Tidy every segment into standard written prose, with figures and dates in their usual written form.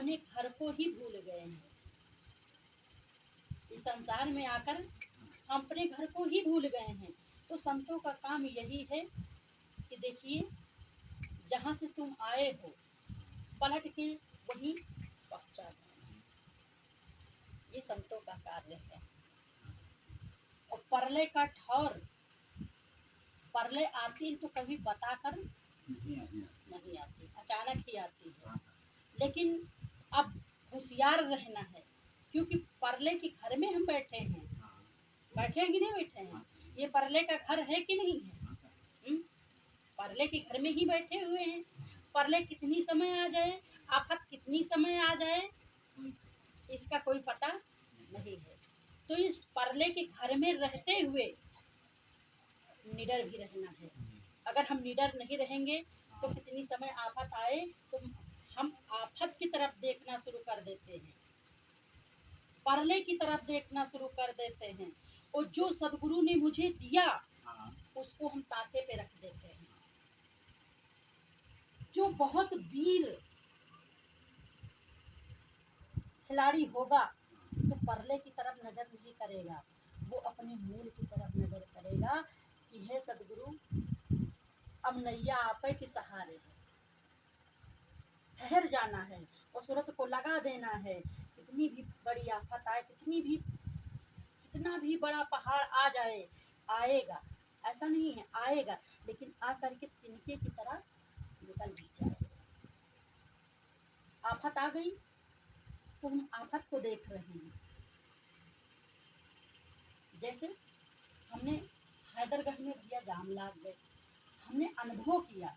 अपने घर को ही भूल गए हैं। इस संसार में आकर हम अपने घर को ही भूल गए हैं। तो संतों का काम यही है कि देखिए, जहाँ से तुम आए हो पलट के वहीं पहुंचा दो। ये संतों का कार्य है। और परले का ठौर, परले आती है तो कभी बताकर नहीं आती, अचानक ही आती है। लेकिन अब होशियार रहना है, क्योंकि परले के घर में हम बैठे हैं। बैठे हैं कि नहीं बैठे हैं? ये परले का घर है कि नहीं है? परले के घर में ही बैठे हुए हैं। परले कितनी समय आ जाए, आफत कितनी समय आ जाए, इसका कोई पता नहीं है। तो इस परले के घर में रहते हुए निडर भी रहना है। अगर हम निडर नहीं रहेंगे तो कितनी समय आफत आए तो हम आफत की तरफ देखना शुरू कर देते हैं, परले की तरफ देखना शुरू कर देते हैं। और जो सदगुरु ने मुझे दिया उसको हम ताके पे रख देते हैं। जो बहुत वीर खिलाड़ी होगा तो परले की तरफ नजर नहीं करेगा, वो अपने मूल की तरफ नजर करेगा कि हे सदगुरु, अब नैया आपे के सहारे है, ठहर जाना है और सूरत को लगा देना है। कितनी भी बड़ी आफत आए, कितना भी बड़ा पहाड़ आ जाए, आएगा, ऐसा नहीं है, आएगा, लेकिन आ करके तिनके की तरह निकल भी जाएगा। आफत आ गई तो हम आफत को देख रहे हैं। जैसे हमने हैदरगढ़ में भैया जाम लाग गए, हमने अनुभव किया,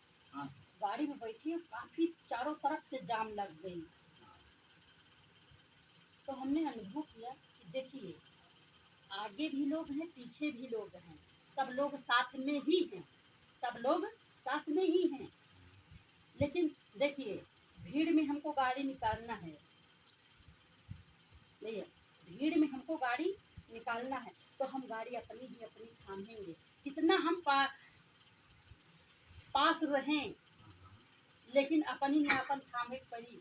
गाड़ी में बैठी काफी चारों तरफ से जाम लग गई। तो हमने अनुभव किया कि देखिए, आगे भी लोग हैं, पीछे भी लोग हैं, सब लोग साथ में ही हैं, सब लोग साथ में ही हैं। लेकिन देखिए, भीड़ में हमको गाड़ी निकालना है भैया, भीड़ में हमको गाड़ी निकालना है तो हम गाड़ी अपनी ही अपनी थामेंगे। कितना हम पास रहें, लेकिन अपनी ही अपन थामे पड़ी।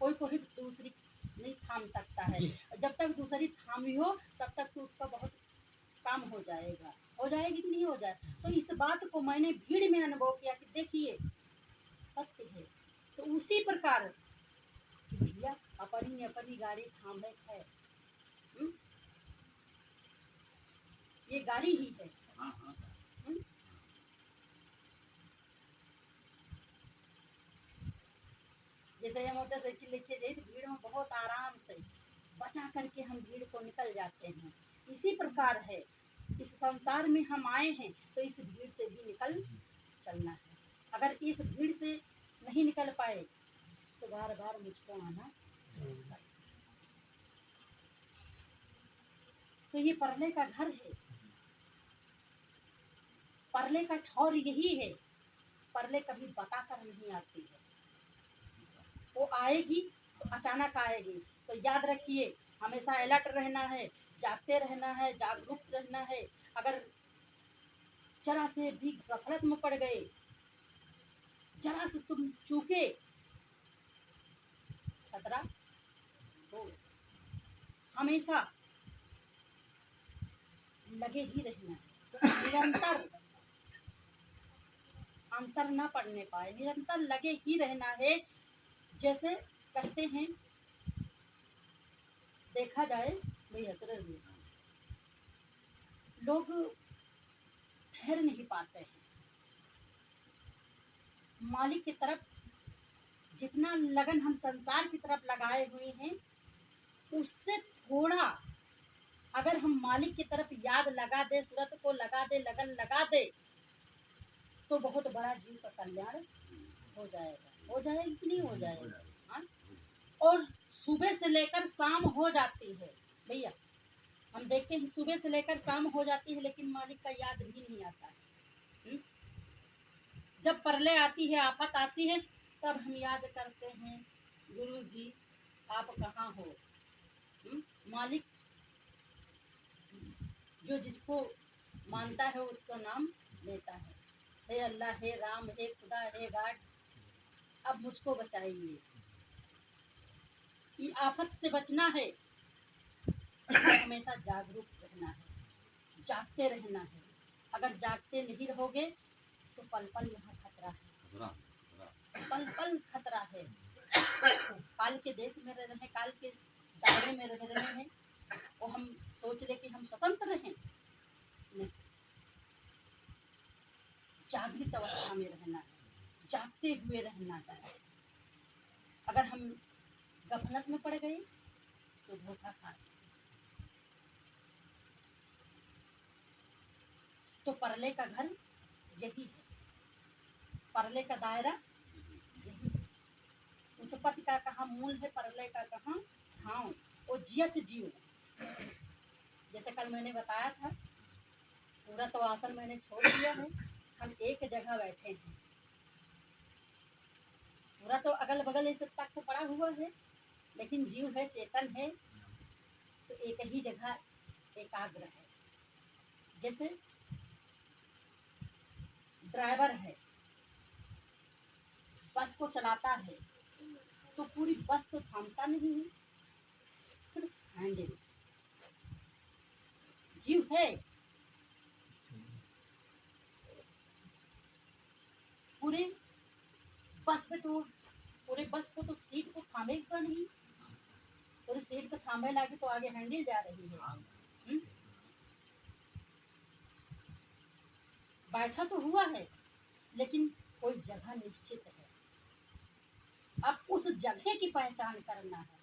कोई दूसरी नहीं थाम सकता है। जब तक दूसरी थामी हो तब तक तो उसका बहुत काम हो जाएगा, हो जाएगी कि नहीं हो जाए। तो इस बात को मैंने भीड़ में अनुभव किया कि देखिए, सत्य है। तो उसी प्रकार भैया अपनी अपनी गाड़ी थामे है। ये गाड़ी ही है। जैसे हम मोटरसाइकिल लेके जाए तो भीड़ में बहुत आराम से बचा करके हम भीड़ को निकल जाते हैं। इसी प्रकार है, इस संसार में हम आए हैं तो इस भीड़ से भी निकल चलना है। अगर इस भीड़ से नहीं निकल पाए तो बार बार मुझको आना। तो ये परले का घर है, परले का ठौर यही है। परले कभी बताकर नहीं आती है, वो आएगी तो अचानक आएगी। तो याद रखिए, हमेशा अलर्ट रहना है, जागते रहना है, जागरूक रहना है। अगर जरा से भी गफलत में पड़ गए, जरा से तुम चूके, खतरा हो। हमेशा लगे ही रहना है, तो निरंतर अंतर न पड़ने पाए, निरंतर लगे ही रहना है। जैसे कहते हैं, देखा जाए भैया हजरत में लोग ठहर नहीं पाते हैं। मालिक की तरफ जितना लगन हम संसार की तरफ लगाए हुए हैं, उससे थोड़ा अगर हम मालिक की तरफ याद लगा दे, सूरत को लगा दे, लगन लगा दे, तो बहुत बड़ा जीव का कल्याण हो जाएगा। हो जाएगा कि नहीं हो जाएगा? हाँ? और सुबह से लेकर शाम हो जाती है भैया, हम देखते हैं सुबह से लेकर शाम हो जाती है, लेकिन मालिक का याद भी नहीं आता है। जब परले आती है, आफत आती है, तब हम याद करते हैं, गुरु जी आप कहाँ हो। मालिक जो जिसको मानता है उसको नाम लेता है, हे अल्लाह, हे राम, हे खुदा, हे गाड, अब मुझको बचाइए। ये आफत से बचना है तो हमेशा जागरूक रहना है, जागते रहना है। अगर जागते नहीं रहोगे तो पल पल यहाँ खतरा है, पल पल खतरा है। काल के देश में रह रहे हैं, काल के दायरे में रह रहे हैं, और हम सोच रहे कि हम स्वतंत्र हैं। नहीं, जागृत अवस्था में रहना है, जागते हुए रहना है। अगर हम गफलत में पड़ गए तो धोखा खाए। तो परले का घर यही है, परले का दायरा यही है। उत्पत्ति का कहाँ मूल है, परले का कहाँ ठाव, और जियत जीव। जैसे कल मैंने बताया था, पूरा तो आसन मैंने छोड़ दिया है, हम एक जगह बैठे हैं। पूरा तो अगल बगल इस तक तो पड़ा हुआ है, लेकिन जीव है, चेतन है, तो एक ही जगह एकाग्र है। जैसे ड्राइवर है, बस को चलाता है, तो पूरी बस तो थामता नहीं है, सिर्फ हैंडल। जीव है, पूरे बस में तो, पूरे बस को तो सीट को थामेगा नहीं, पूरी सीट को थामे लागे तो आगे हैंडल जा रही है। बैठा तो हुआ है, लेकिन कोई जगह निश्चित है। अब उस जगह की पहचान करना है।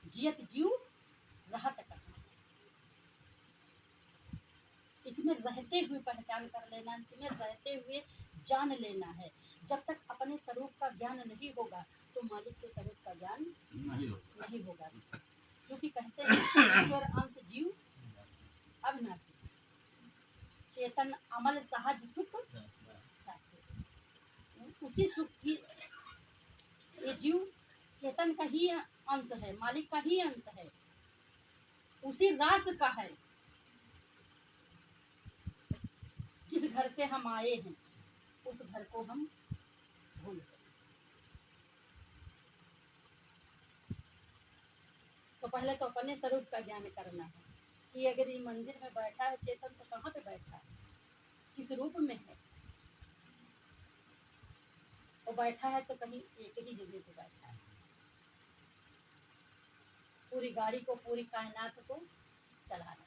जियत जीव रहत कहाँ, इसमें रहते हुए पहचान कर लेना, इसमें रहते हुए जान लेना है। जब तक अपने स्वरूप का ज्ञान नहीं होगा तो मालिक के स्वरूप का ज्ञान नहीं होगा। क्योंकि कहते हैं ईश्वर अंश जीव अविनाशी, चेतन अमल सहज सुख उसी सुख की, ये जीव चेतन का ही अंश है, मालिक का ही अंश है, उसी रास का है। जिस घर से हम आए हैं उस घर को हम भूल गए। तो पहले तो अपने स्वरूप का ज्ञान करना है कि अगर ये मंदिर में बैठा है चेतन, तो कहाँ पे बैठा है, किस रूप में है। वो बैठा है तो कहीं एक ही जगह पे बैठा है। पूरी गाड़ी को, पूरी कायनात को चला रहा है।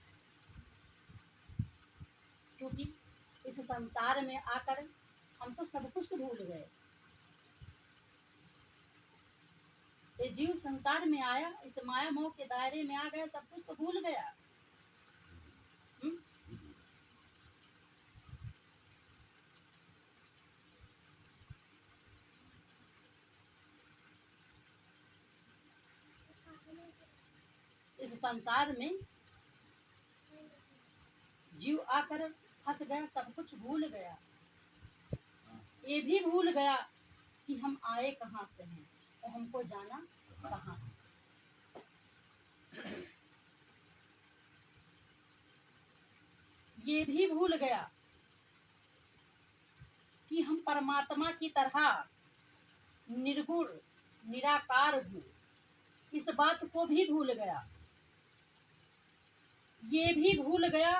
क्योंकि इस संसार में आकर हम तो सब कुछ भूल गए। ये जीव संसार में आया, इस माया मोह के दायरे में आ गया, सब कुछ तो भूल गया। इस संसार में जीव आकर फंस गया, सब कुछ भूल गया। ये भी भूल गया कि हम आए कहाँ से हैं और हमको जाना कहाँ है। ये भी भूल गया कि हम परमात्मा की तरह निर्गुण निराकार हूँ, इस बात को भी भूल गया। ये भी भूल गया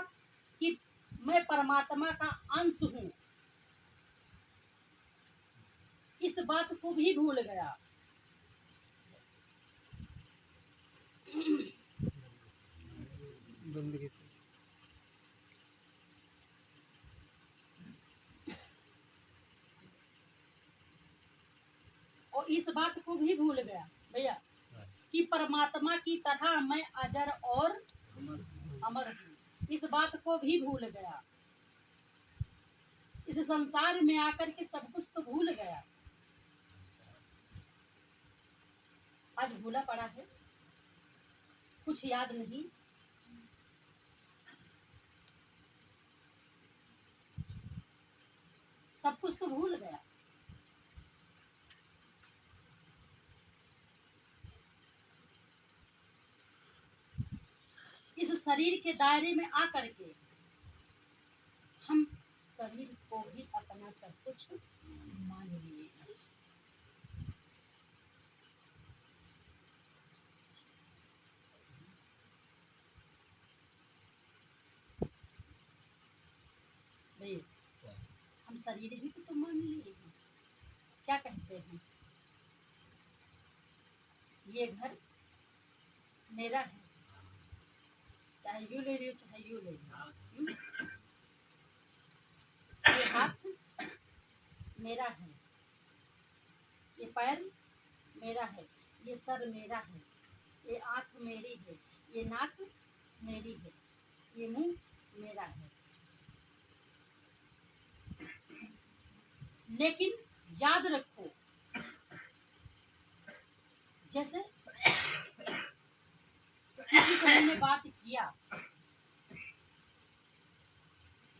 कि मैं परमात्मा का अंश हूँ, इस बात को भी भूल गया। और इस बात को भी भूल गया भैया कि परमात्मा की तरह मैं अजर और अमर हूँ, इस बात को भी भूल गया। इस संसार में आकर के सब कुछ तो भूल गया। आज भूला पड़ा है, कुछ याद नहीं। सब कुछ तो भूल गया। इस शरीर के दायरे में आकर के हम शरीर को भी अपना सब कुछ मान लिए। शरीर भी तो तुम मान लिए हो। क्या कहते हैं, ये घर मेरा है, चाहे यू ले लियो चाहे यू ले लियो। ये हाथ मेरा है, ये पैर मेरा है, ये सर मेरा है, ये आँख मेरी है, ये नाक मेरी है, ये मुंह मेरा है। लेकिन याद रखो, जैसे किसी से मैंने बात किया,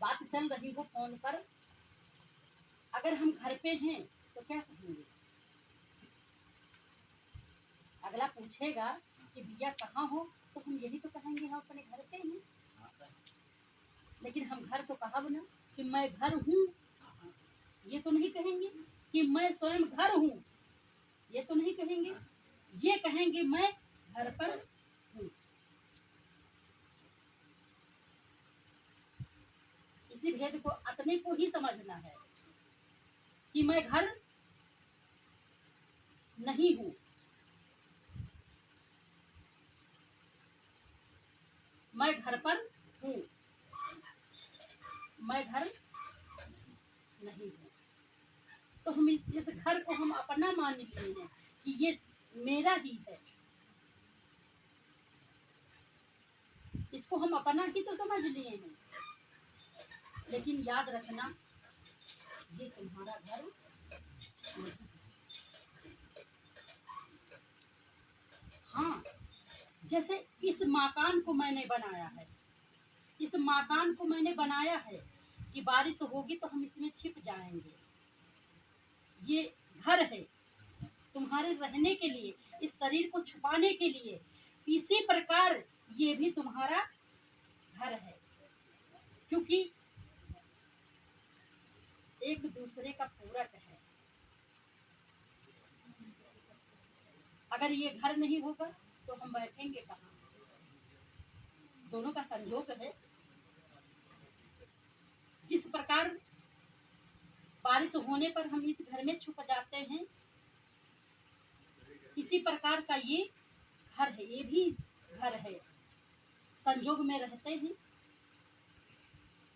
बात चल रही हो फोन पर, अगर हम घर पे हैं तो क्या कहेंगे? अगला पूछेगा कि भैया कहाँ हो, तो हम यही तो कहेंगे हम अपने घर पे हैं। लेकिन हम घर तो कहा ना कि मैं घर हूँ, ये तो नहीं कहेंगे। कि मैं स्वयं घर हूँ, ये तो नहीं कहेंगे। ये कहेंगे मैं घर पर हूँ। इसी भेद को अपने को ही समझना है कि मैं घर नहीं हूँ, मैं घर पर हूँ, मैं घर नहीं हूँ। तो हम इस घर को हम अपना मान लिए हैं कि ये मेरा ही है, इसको हम अपना ही तो समझ लिए हैं। लेकिन याद रखना, ये तुम्हारा घर नहीं है। हाँ, जैसे इस मकान को मैंने बनाया है, इस मकान को मैंने बनाया है कि बारिश होगी तो हम इसमें छिप जाएंगे। ये घर है तुम्हारे रहने के लिए, इस शरीर को छुपाने के लिए। इसी प्रकार ये भी तुम्हारा घर है, क्योंकि एक दूसरे का पूरक है। अगर ये घर नहीं होगा तो हम बैठेंगे कहाँ? दोनों का संयोग है। जिस प्रकार बारिश होने पर हम इस घर में छुप जाते हैं, इसी प्रकार का ये घर है, ये भी घर है। संयोग में रहते हैं,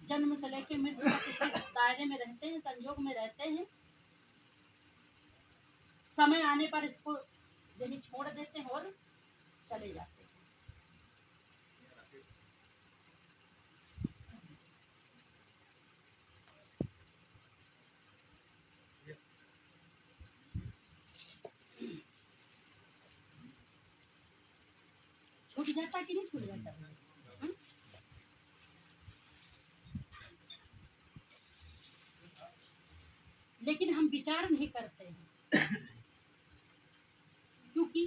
जन्म से लेकर मृत्यु तक इसी दायरे में रहते हैं, संयोग में रहते हैं। समय आने पर इसको यही छोड़ देते हैं और चले जाते हैं। छूट जाता कि नहीं छूट जाता? लेकिन हम विचार नहीं करते हैं, क्योंकि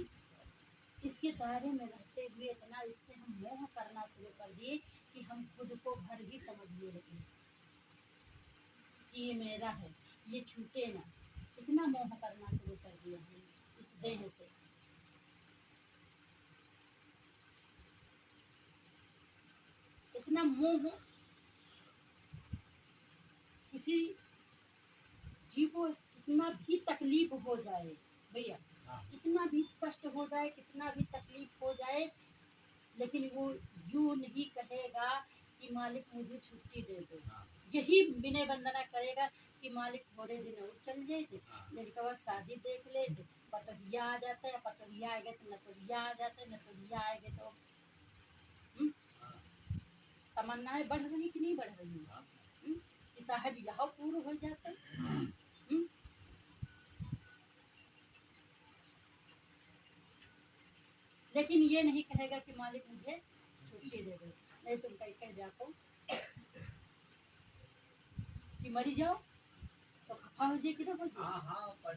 इसके दायरे में रहते हुए इतना इससे हम मोह करना शुरू कर दिए कि हम खुद को घर ही समझने लगे कि ये मेरा है, ये छूटे ना। इतना मोह करना शुरू कर दिया है इस देह से। इतना मोह, किसी जीव को कितना भी तकलीफ हो जाए भैया, कितना भी कष्ट हो जाए, कितना भी तकलीफ हो जाए, लेकिन वो यूं नहीं कहेगा कि मालिक मुझे छुट्टी दे दो। यही विनय वंदना करेगा कि मालिक थोड़े दिन और चल जाए, लड़का शादी देख ले, पतोहिया आ जाता है, पतोहिया आ गए तो नतोहिया आ जाते, नतोहिया आ गए तो तमन्नाएं बढ़ रही कि नहीं बढ़ रही? कि साहब यह पूर्ण हो जाता है। लेकिन ये नहीं कहेगा कि मालिक मुझे छुट्टी दे दो, नहीं तुम कह जाओ कि मरी जाओ तो खफा हो जाए कि ना हो जाए।